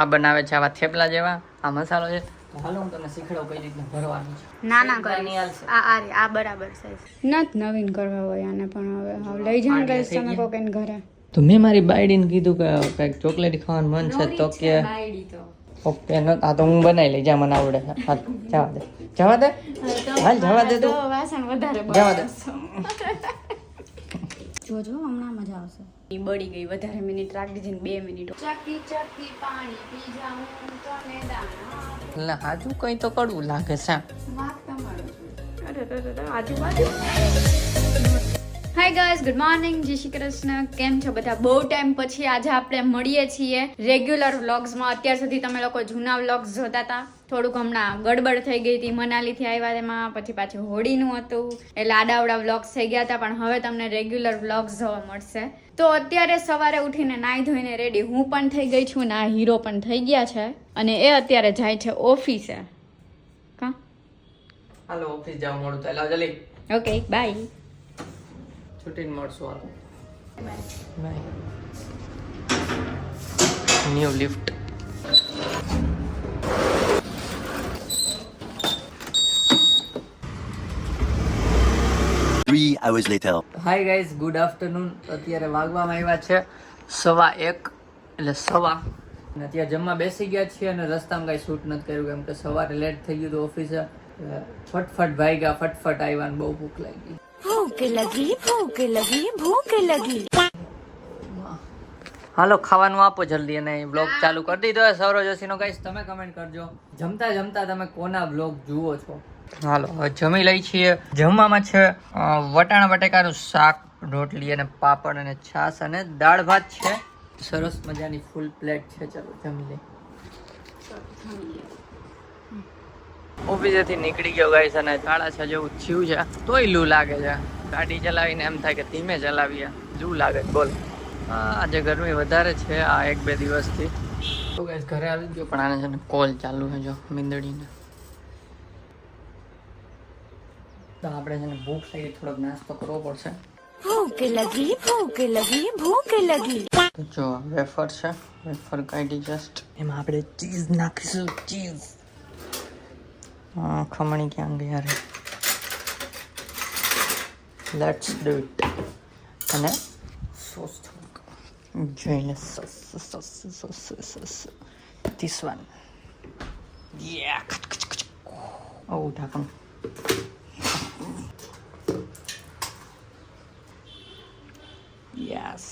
આ બનાવે છે આવા થેપલા જેવા, આ મસાલો છે. હાલો હું તમને શીખડાવું કઈ રીતના ભરવાનું છે. નાના કરી આ બરાબર સાઈઝ નત નવીન કરવા હોય આને પણ હવે લઈ જાણ કઈશ તમે કોકને ઘરે. તો મેં મારી બાયડીને કીધું કે કંઈક ચોકલેટ ખાવાનું મન છે તો કે ઓકે આ તો હું બનાવી લઈ જા મને આવડે છે. જવા દે હાલ જવા દે તું વાસણ વધારે જવા દે. જોજો હમણાં મજા આવશે. બળી ગઈ વધારે મિનિટ રાખી દીધી 2 મિનિટ. ચકી ચકી પાણી પી જાઉં તને દાણા. એટલે હાજુ કઈ તો કડવું લાગે છે. વાક તમારો અરે આજુબાજુ. હાય ગાઈઝ, ગુડ મોર્નિંગ, જય શ્રી કૃષ્ણ. કેમ છો બધા? બહુ ટાઈમ પછી આજે આપણે મળીએ છીએ રેગ્યુલર વ્લોગ્સમાં. અત્યાર સુધી તમે લોકો જૂના વ્લોગ્સ જોતા હતા. થોડુંક હમણાં ગડબડ થઈ ગઈ હતી, મનાલીથી આવ્યા તેમાં, પછી પાછું હોળીનું હતું, એટલે આડાવડા વ્લોગ્સ થઈ ગયા હતા. પણ હવે તમને રેગ્યુલર વ્લોગ્સ જોવા મળશે. તો અત્યારે સવારે ઉઠીને નાહી ધોઈને રેડી હું પણ થઈ ગઈ છું ને આ હીરો પણ થઈ ગયા છે અને એ અત્યારે જાય છે ઓફિસે. કા હાલો ઓફિસ જાવ, મોડું થાય. લાવ જલ્દી. Okay bye. છૂટીને મળશું. Hello bye. New lift. hours later. Hi guys, good afternoon. અત્યારે વાગવામાં આવ્યા છે 1:15 એટલે સવા. અને ત્યાં જમવા બેસી ગયા છીએ અને રસ્તામાં કાંઈ શૂટ નથી કર્યું કેમ કે સવારે લેટ થઈ ગયું હતું ઓફિસે. ફટફટ ભાગ્યા, ફટફટ આવ્યા ને બહુ ભૂખ લાગી. ભૂખ લગી. હાલો ખાવાનું આપો જલ્દી અને બ્લોગ ચાલુ કરી દીધો સૌરવ જોશીનો. ગાઈસ તમે કમેન્ટ કરજો જમતા જમતા તમે કોના બ્લોગ જુઓ છો. હાલો હવે જમી લઈ છીએ. જમવામાં છે વટાણા બટેકાનું શાક, રોટલી અને પાપડ અને છાશ અને દાળ ભાત છે. સરસ મજાની ફૂલ પ્લેટ છે. ચાલો જમી લઈ. ઓફિસેથી નીકળી ગયો ગાઈસ અને 6:30 જેવું થયું છે તોય લૂ લાગે છે. ગાડી ચલાવીને એમ થાય કે ધીમે ચલાવીએ, લૂ લાગે છે. બોલ આજે ગરમી વધારે છે આ 1-2 દિવસથી. તો ગાઈસ ઘરે આવી ગયો પણ આને છે ને કોલ ચાલુ છે જો મીંદડીને. તો આપણે છે ને ભૂખ લાગી, થોડોક નાસ્તો કરવો પડશે. ભૂખ લગી. તો જો વેફર છે, વેફર કાઢી જસ્ટ એમાં આપણે ચીઝ નાખીશું. ચીઝ ખમણી ક્યાં ગયા રે. Let's do it. અને સોસ થોડુંક જોઈને સોસ ધીસ વન. ઓ ઢાંકણ. Yes.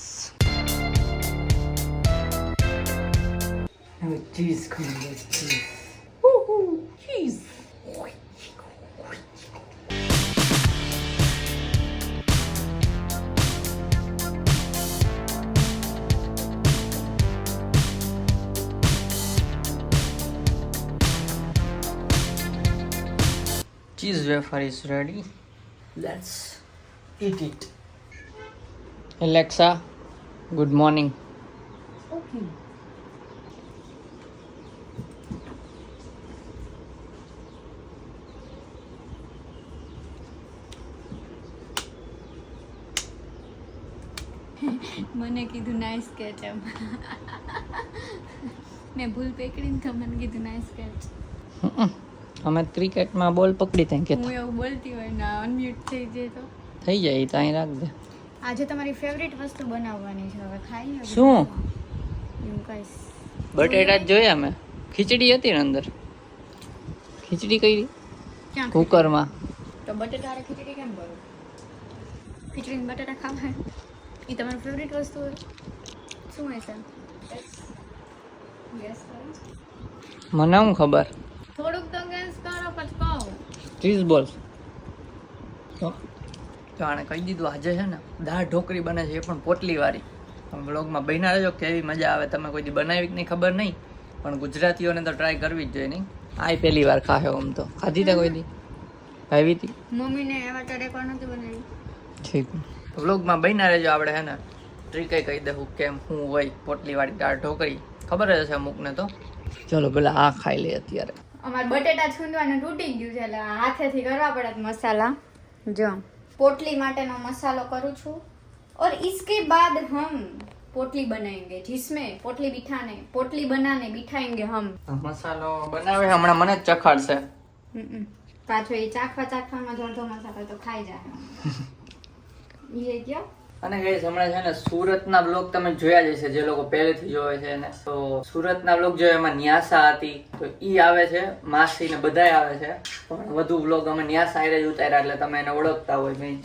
Now cheese coming with cheese. Woohoo! Cheese. Cheese wafer is ready. Let's eat it. Alexa, good morning. Okay. મને કીધું નાઈસ સ્કેચ એમ. મેં ભૂલ પકડીને તો મને કીધું નાઈસ સ્કેચ. અમે ક્રિકેટમાં બોલ પકડી ત્યાં કે હું એવું બોલતી હોય ને અનમ્યુટ થઈ જાય તો થઈ જાય. તો અહીં રાખ દે. આજે તમારી ફેવરિટ વસ્તુ બનાવવાની છે, હવે ખાઈ લો. શું? એવું કઈશ. બટેટા જ જોયા મેં. ખીચડી હતી ને અંદર. ખીચડી કરી ક્યાં કુકરમાં. તો બટેટા અને ખીચડી કેમ કરો? ખીચડી ને બટેટા ખાવા એ તમારી ફેવરિટ વસ્તુ હોય? શું હોય છે? ગેસ કરો. મને શું ખબર. થોડુંક તો ગેસ કરો પછી કહો. ચીઝ બોલ. તો આણે કહી દીધું આજે છે ને દાળ ઢોકળી બને છે, એ પણ પોટલી વાળી. બ્લોગમાં બન્યા રહેજો કેવી મજા આવે. તમે કોઈ દી બનાવી કે નહીં ખબર નહીં પણ ગુજરાતીઓને તો ટ્રાય કરવી જ જોઈએ. નહીં આ પહેલી વાર ખાયો આમ તો ખાધી તે કોઈ દી ભાવી હતી મમ્મીને એવા ટરેક વાર નથી બનાવી. ઠીક. બ્લોગમાં બન્યા રહેજો. આપણે છે ને ટ્રીક કહી દેવું કેમ શું હોય પોટલી વાળી દાળ ઢોકળી. ખબર જ હશે અમુકને તો. ચલો પેલા આ ખાઈ લઈએ અત્યારે. અમારે બટેટા છૂંદવાનું તૂટી ગયું છે એટલે હાથેથી કરવા પડે મસાલા. જો પોટલી માટેનો મસાલો કરું છું और इसके बाद हम पोटली बनाएंगे जिसमें पोटली बिठाने पोटली बनाने बिठाएंगे हम મસાલો બનાવે હમણાં મને જ ચખાડશે. પાછો એ ચાખવામાં અડધો મસાલો તો ખાઈ જાય એ ક્યાં. અને ગાઈસ હમણાં છે ને સુરતના બ્લોગ તમે જોયા જ હશે જે લોકો પહેલેથી જોવે છે ને. તો સુરતના બ્લોગ જો એમાં ન્યાસા હતી તો ઈ આવે છે, માસી ને બધાય આવે છે, પણ વધુ બ્લોગ અમે ન્યાસા આરે જ ઉતાર્યા એટલે તમે એને ઓળખતા હોય ભાઈ.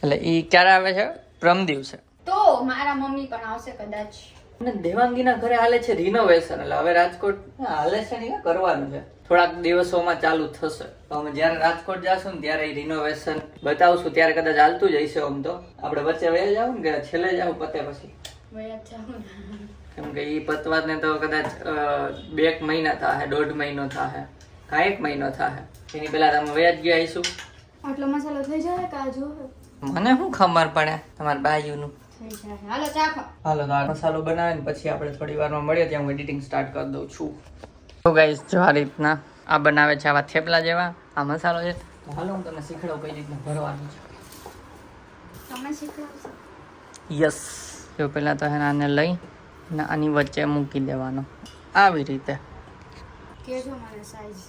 એટલે ઈ ક્યારે આવે છે? પ્રમ દિવસે. તો મારા મમ્મી પણ આવશે કદાચ. અને દેવાંગીના ઘરે હાલે છે રિનોવેશન, એટલે હવે રાજકોટ હાલે છે ને કરવાનું છે, થોડાક દિવસોમાં ચાલુ થશે. તો અમે જ્યારે રાજકોટ જાશું ને ત્યારે રિનોવેશન બતાવશું, ત્યારે કદાચ હાલતું જ હશે. આમ તો આપણે વચ્ચે વહી જાવ ને કે છેલ્લે જાવ પતે પછી, કેમ કે ઈ પતવાને તો કદાચ 2 મહિના થાય, 1.5 મહિનો થાય, કા 1 મહિનો થાય. એની પહેલા તમે વયા જ ગયા આવીશું. આટલો મસાલો થઈ જાય કાજુ મને શું ખબર પડે તમારા બાયુનું. હાલો ચાખો. હાલો તો આ મસાલો બનાવે ને પછી આપણે થોડી વારમાં મળીએ ત્યાં હું એડિટિંગ સ્ટાર્ટ કરી દઉં છું. તો ગાઈસ જો આ રીતના આ બનાવે છે આવા થેપલા જેવા, આ મસાલો છે. હાલો હું તમને શીખડાવું કઈ રીતના ભરવાનું છે. તમે શીખવાડશો? યસ. જો પહેલા તો આને લઈ ને આની વચ્ચે મૂકી દેવાનો આવી રીતે. કેજો મને સાઈઝ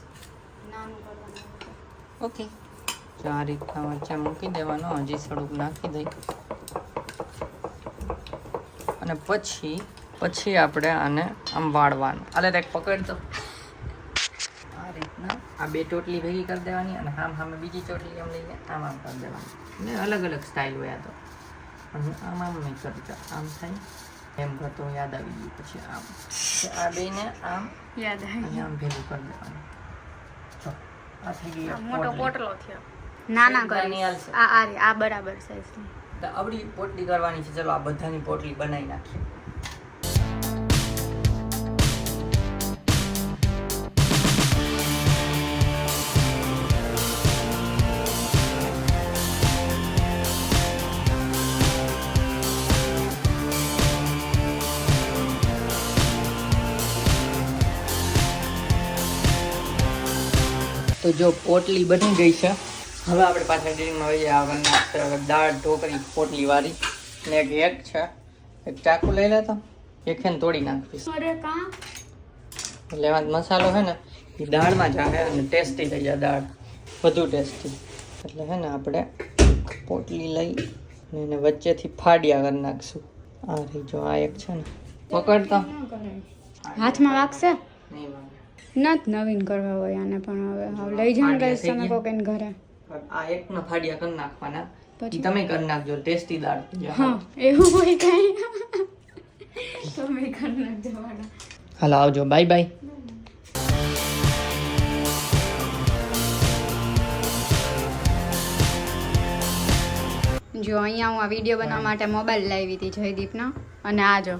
નાનું કરવાનું. ઓકે. જો આ રીતના વચ્ચે મૂકી દેવાનો, હજી થોડુંક નાખી દઈ અને પછી આપણે આને આમ વાળવાનું. આલે એક પકડ તો આ રીતના આ 2 ચોટલી ભેગી કરી દેવાની અને આમ બીજી ચોટલી આમ લઈને આમ કરી દેવાની. ને અલગ અલગ સ્ટાઇલ હોય આ તો, પણ હું આમ નહીં કરતો, આમ થાય એમ કરતો યાદ આવી ગયું. પછી આમ આ બેને આમ યાદ અને આમ ભેગું કરી દેવાનું. જો આ થઈ ગઈ મોટો પોટલો થયો. નાના નાની કરી હાલશે. આ બરાબર સાઈઝ. તો આવડી પોટલી કરવાની છે. ચલો આ બધાની પોટલી બનાવી નાખીએ. તો જો પોટલી બની ગઈ છે. હવે આપણે પાછળ એડિટિંગમાં વહી આગળ દાળ ઢોકળી પોટલી વાળી ને એક છે. એક ચાકુ લઈ લેતો, એક છે ને તોડી નાખીશ. અરે કા એટલે એમાં મસાલો છે ને એ દાળમાં જાહે અને ટેસ્ટી થઈ જાય દાળ, વધુ ટેસ્ટી. એટલે છે ને આપણે પોટલી લઈ અને એને વચ્ચેથી ફાડિયા કરી નાખશું. આ રહી જો આ એક છે ને, પકડતા હાથમાં વાગશે નહીં વાગે. નત નવીન કરવા હોય આને પણ હવે લઈ જાણ કહીશ તમે કોકેન ઘરે. આ એકના ફાડિયા કરી નાખવાના, ઈ તમે કરી નાખજો. ટેસ્ટી દાળ થઈ જાય. હા એવું હોય કઈ તમે કરી નાખજો વાળા. હાલો આવજો, બાય બાય. જો અહીંયા હું આ વિડીયો બનાવવા માટે મોબાઈલ લાવી હતી જયદીપનો, અને આ જો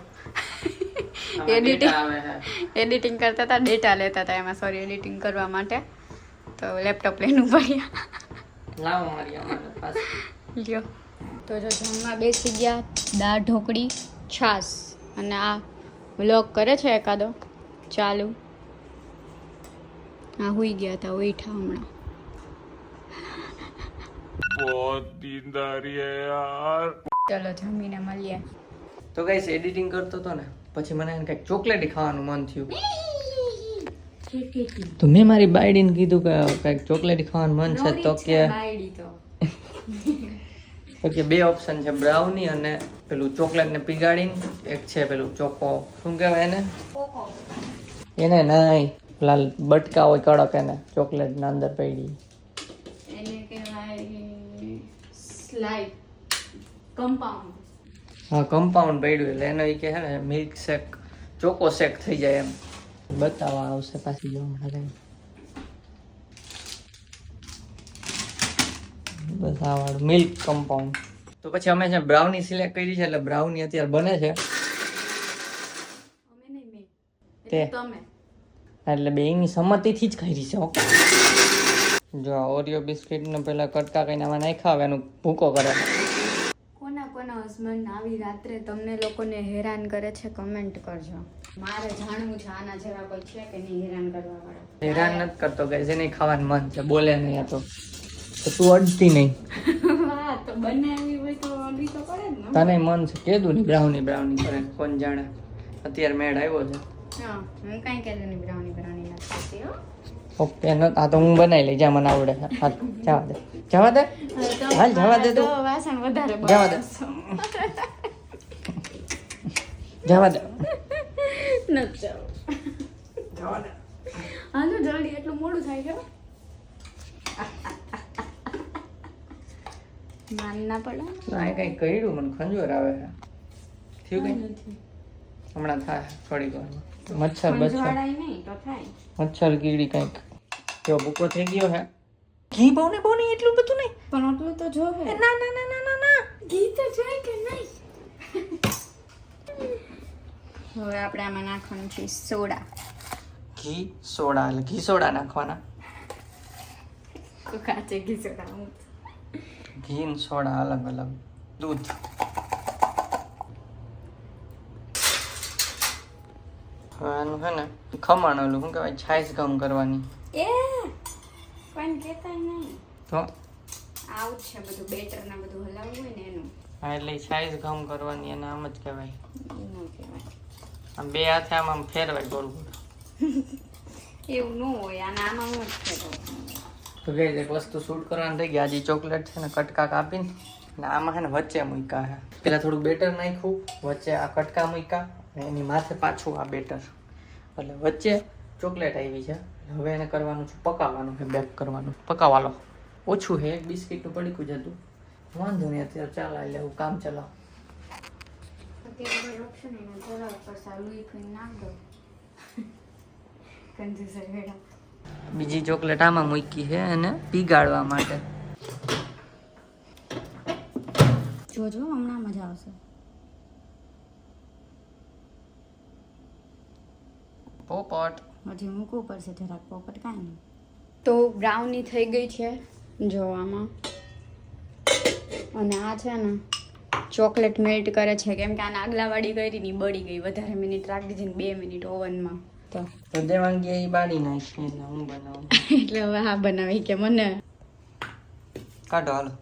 એડિટિંગ કરતા હતા, ડેટા લેતા હતા એમાં, સોરી એડિટિંગ કરવા માટે. તો લેપટોપ લઈને પડ્યા. લાવો મારી અમારે પાસે. લ્યો તો જો જમવા બેસી ગયા, દાળ ઢોકળી છાશ, અને આ વ્લોગ કરે છે એકાદો ચાલુ. આ હુઈ ગયા હતા, ઉઠા હમણાં. ચલો જમીને મળીએ. તો ગાઈસ એડિટિંગ કરતો હતો ને પછી મને કંઈક ચોકલેટી ખાવાનું મન થયું. તો મેં મારી બાયડીને કીધું કે કંઈક ચોકલેટી ખાવાનું મન છે. તો કે 2 ઓપ્શન છે, બ્રાઉની અને પેલું ચોકલેટ ને પીગાડીને, એક છે પેલું ચોકો, શું કહેવાય એને નહીં લાલ બટકા હોય કડક, એને ચોકલેટ ના અંદર પડી એને કહેવાય સ્લાઈડ કમ્પાઉન્ડ. હા કમ્પાઉન્ડ પડ્યું એટલે એનો એ કે છે ને મિલ્ક શેક, ચોકો શેક થઈ જાય એમ. બતાવવા આવશે પાછી જો બસ આ વાળું મિલ્ક કમ્પાઉન્ડ. તો પછી અમે છે બ્રાઉની સિલેક્ટ કરી છે, એટલે બ્રાઉની અત્યારે બને છે. તે એટલે બેયની સંમતિથી જ કરી છે. ઓકે જો ઓરિયો બિસ્કિટનો પેલા કટકા કઈને આમાં નાખ્યા, હવે એનું ભૂકો કરે. કોના હસબન્ડ આવી રાત્રે તમને લોકોને હેરાન કરે છે કમેન્ટ કરજો. મારે જાણવું છે આના જેવા કોઈ છે કે નહીં હેરાન કરવા વાળા. હેરાન નથી કરતો ગાઈસ, એને ખાવાનું મન છે, બોલે નહીં. આ તો તું અડતી નહીં. વાત તો બનાવી હોય તો અલી તો પડે જ ને. તને મન છે કેદું ની બ્રાઉની કરે કોણ જાણે અત્યારે મેળ આવ્યો છે હા હું કાંઈ કહેલું નહીં બ્રાઉની નથી કરતી હો. ઓકે આ તો હું બનાવી લઈ જા મને આવડે છે હાલ જવા દે હાલ જવા દે તો તું વાસણ વધારે જવા દે બગાડશો. જવા દે નથી જવું. જવા દે હાલો જલ્દી એટલું મોડું થાય છે માન ના પડે આ કઈ કર્યું મને ખંજોર આવે છે થયું કઈ નથી. હમણાં થાય થોડીક વારમાં મચ્છર બચ્છર ખંજવાળાય નહીં તો થાય. મચ્છર કીડી કઈક કેવો ભૂકો થઈ ગયો હે ઘી બહુ ને એટલું બધું નહીં પણ આટલું તો જોવે. ના ના ના ના ના ના ઘી તો જોઈ કે નહીં. હવે આપણે આમાં નાખવાનું છે સોડા. ઘી સોડા એટલે ઘી સોડા નાખવાના કાચે ઘી સોડા હું ઘી ને સોડા અલગ અલગ દૂધ હવે આનું છે ને ખમણ ઓલું શું કહેવાય છાશ ગમ કરવાની એ પણ કહેતા નહીં તો આવું છે બધું બેટર ના બધું હલાવવું હોય ને એનું હા એટલે છાશ ગમ કરવાની એને આમ જ કહેવાય એવું કહેવાય. આમ બે હાથે આમ ફેરવાય ગોળ ગોળ એવું ન હોય આને આમાં હું જ ફેરવું. તો ગઈ એક વસ્તુ શૂટ કરવાની થઈ ગઈ આજે ચોકલેટ છે ને કટકા કાપીને અને આમાં છે ને વચ્ચે મૂક્યા છે પેલા થોડુંક બેટર નાખ્યું વચ્ચે આ કટકા મૂક્યા અને એની માથે પાછું આ બેટર એટલે વચ્ચે ચોકલેટ આવી છે હવે એને કરવાનું છે પકાવવાનું છે બેક કરવાનું પકાવવા લો ઓછું છે એક બિસ્કિટનું પડીકું જ હતું વાંધો નહીં અત્યારે ચાલાય લેવું કામ ચલાવ અત્યારે કોઈ ઓપ્શન નહીં થોડા ઉપર સારું ઈ નાખ દો કંજુસર વેડા. બીજી ચોકલેટ આમાં મૂકી છે એને પીગાડવા માટે જોજો હમણાં મજા આવશે. પોપટ હજી મૂકવું પડશે જરાક પોપટ કાંઈ નહીં. તો બ્રાઉની થઈ ગઈ છે જો આમાં અને આ છે ને ચોકલેટ મેલ્ટ કરે છે કેમ કે આને આગલાવાળી કરી ની બળી ગઈ વધારે મિનિટ રાખી દીધી ને 2 મિનિટ ઓવનમાં તો દેવાંગી એ બાળી નાખી એટલે હું બનાવું એટલે હવે આ બનાવી કે મને કાઢો હાલો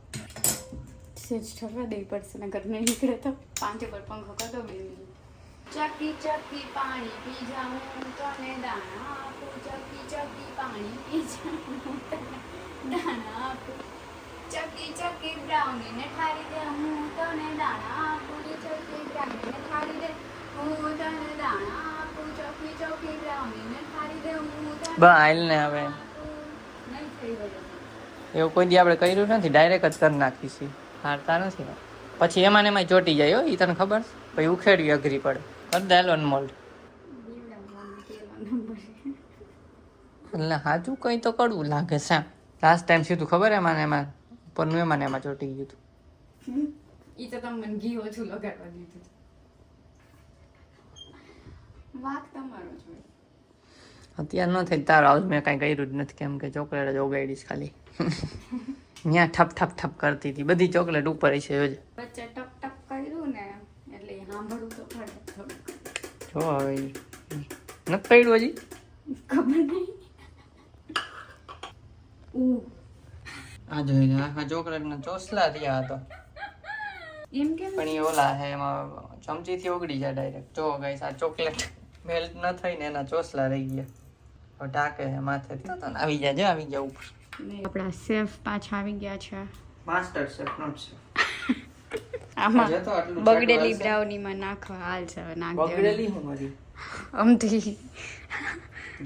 સેજ ઠરવા દેવી પડશે નકર નહીં નીકળે તો 5 ઉપર પંખો કરી દો 2 મિનિટ. ચકી ચકી પાણી પી જાઉં તને દાણા આપું ચકી ચકી પાણી પી જાઉં તને દાણા આપું ચકી ચકી બ્રાઉની ને ઠારી દે હું તને દાણા આપું ચકી બ્રાઉની ને ઠારી દે હું તને દાણા આપું ચકી ચકી બ્રાઉની ને ઠારી દે હું તને બસ હાલ ને હવે નહીં થઈ ગયું. એવું કોઈ દી આપણે કર્યું નથી ડાયરેક્ટ જ કરી નાખીશું હારતા નથી ને પછી એમાં ને એમાં ચોટી જાય હો એ તને ખબર પછી ઉખેડવી અઘરી પડે કરી દે મોલ્ડ એટલે હાજુ કંઈ તો કડવું લાગે છે લાસ્ટ ટાઈમ સીધું ખબર એમાં ને એમાં ઉપરનું એમાં ને એમાં ચોટી ગયું હતું ઈ તો તમે મને ઘી ઓછું લગાડવા દીધું. વાક તમારો જ હોય. અત્યારે ન થાય તારો હાઉસ મેં કાંઈ કર્યું જ નથી કેમ કે ચોકલેટ જ ઓગાડીશ ખાલી ત્યાં ઠપ ઠપ ઠપ કરતી હતી બધી ચોકલેટ ઉપર છે જોજે વચ્ચે ટપ ટપ કર્યું ને એટલે સાંભળવું તો પડે થોડુંક. જો હવે નથી પડ્યું હજી ખબર નહીં. આ જોઈ લે આ ચોકલેટના ચોસલા થયા હતો એમ કેમ પણ એ ઓલા હે એમાં ચમચીથી ઓગળી જાય ડાયરેક્ટ જો ગાઈસ આ ચોકલેટ મેલ્ટ ન થઈને એના ચોસલા રહી ગયા હવે ઢાકે છે માથેથી તો તને આવી જાય જો આવી ગયા ઉપર આપણા સેફ પાછા આવી ગયા છે માસ્ટર શેફ નોટ શેફ આમાં આજે તો આટલું બગડેલી ચાટવાનું છે. બ્રાઉનીમાં નાખવા હાલ છે હવે નાખ દેવાની. બગડેલી હું મારી અમથી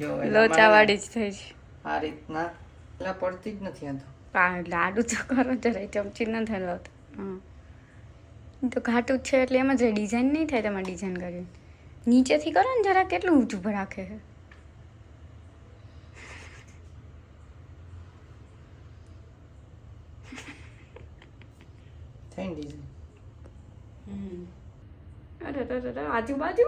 જો હવે લોચાવાળી જ થઈ છે. આ રીતના એટલે પડતી જ નથી આ તો લાડુ તો કરો જરાય ચમચી ન થાય લાવતા હા ઈ તો ઘાટું જ છે એટલે એમ જ ડિઝાઇન નહીં થાય તમારે ડિઝાઇન કરી નીચેથી કરો ને જરા કેટલું ઊંચું પર રાખે છે થઈ ડિઝાઇન અરે આજુબાજુ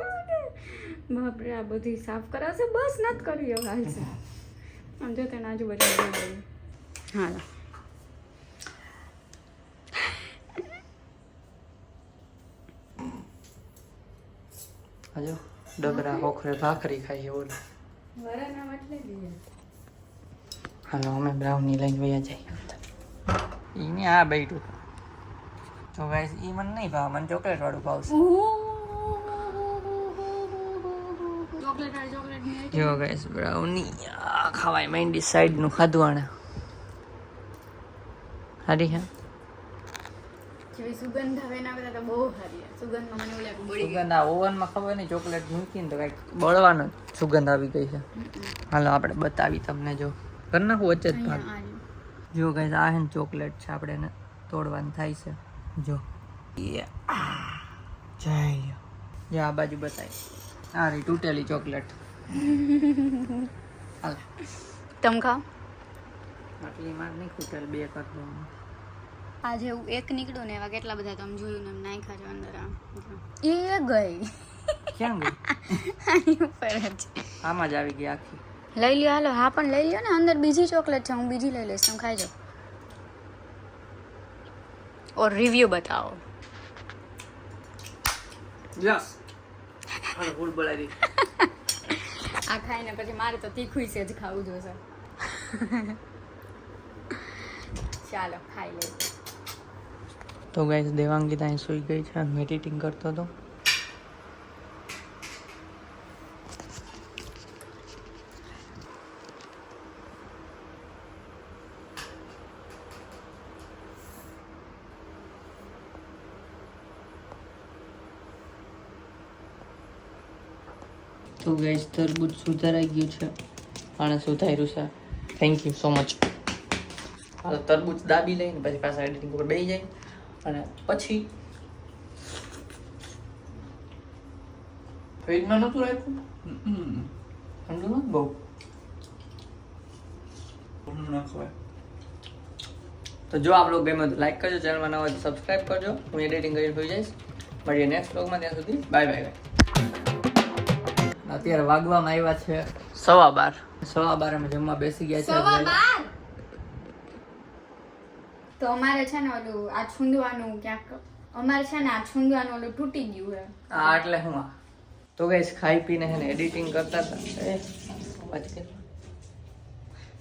બાપરે આ બધી સાફ કરાવશે બસ નથી કરવી હવે હાલશે આમ જો તેને આજુબાજુ હા હજો ડગરા હોખરે ભાખરી ખાઈએ બોલો વરાના એટલે દઈએ હાલો અમે બ્રાઉની લઈને વયા જઈએ એને આ બેઠું તો ગાઈસ ઈ મને નહીં ભાવે, મને ચોકલેટ વાળું ભાવશે. જો ગાઈસ બ્રાઉની ખાવાય માંડી, સાઈડ નું ખાધું આને. સારી હે સુગંધ આવે એના કરતા તો બહુ સારી છે. સુગંધમાં મને એવું લાગે બળી ગઈ. સુગંધ આ ઓવનમાં ખબર નહીં, ચોકલેટ મૂકીને તો કઈક બળવાનો સુગંધ આવી ગઈ છે. હાલો આપણે બતાવી તમને. જો કર નાખું વચ્ચે જ ભાગ. જો ગાઈસ આ હે ને ચોકલેટ છે, આપણે એને તોડવાનું થાય છે. જો જય આ બાજુ બતાવી, આ રહી તૂટેલી ચોકલેટ. હાલ તમ ખાઓ. આટલી માર નહીં ખૂટેલ, 2 કર દો. આજે એવું એક નીકળ્યું ને એવા કેટલા બધા તમે જોયું ને નાખ્યા છે અંદર. એ ગઈ ક્યાં ગઈ? આની ઉપર જ આમાં જ આવી ગઈ આખી. લઈ લ્યો. હાલો હા પણ લઈ લ્યો ને, અંદર બીજી ચોકલેટ છે, હું બીજી લઈ લઈશ, તમે ખાઈ જાઓ. ઓર રિવ્યુ બતાવો. યસ હાલો ફૂલ બોલાવી. આ ખાઈને પછી મારે તો તીખું છે જ ખાવું જોશે. ચાલો ખાઈ લઈએ. તો ગાઈસ દેવાંગી ત્યાં સૂઈ ગઈ છે, મેડિટેટિંગ કરતો હતો. તો ગાઈસ તરબૂચ સુધારાઈ ગયું છે, આને સુધાર્યું છે. Thank you so much. Hello તરબૂચ દાબી લઈને પછી પાછા એડિટિંગ ઉપર બેસી જાય અને પછી ફ્રીજમાં નહોતું રાખ્યું. ઠંડુ નથી બહુ. તો જો આપ લોકો ગમે તો લાઈક કરજો, ચેનલમાં નવા હોય તો સબસ્ક્રાઈબ કરજો. હું એડિટિંગ કરીને હોઈ જઈશ. મળીએ નેક્સ્ટ વ્લોગમાં, ત્યાં સુધી બાય બાય. અત્યારે વાગવામાં આવ્યા છે 12:15. 12:15 અમે જમવા બેસી ગયા છે. 12:15 તો અમારે છે ને ઓલું આ છૂંદવાનું ક્યાંક, અમારે છે ને આ છૂંદવાનું ઓલું તૂટી ગયું છે. હા એટલે હું તો ગાઈસ ખાઈ પીને હે ને એડિટિંગ કરતા હતા.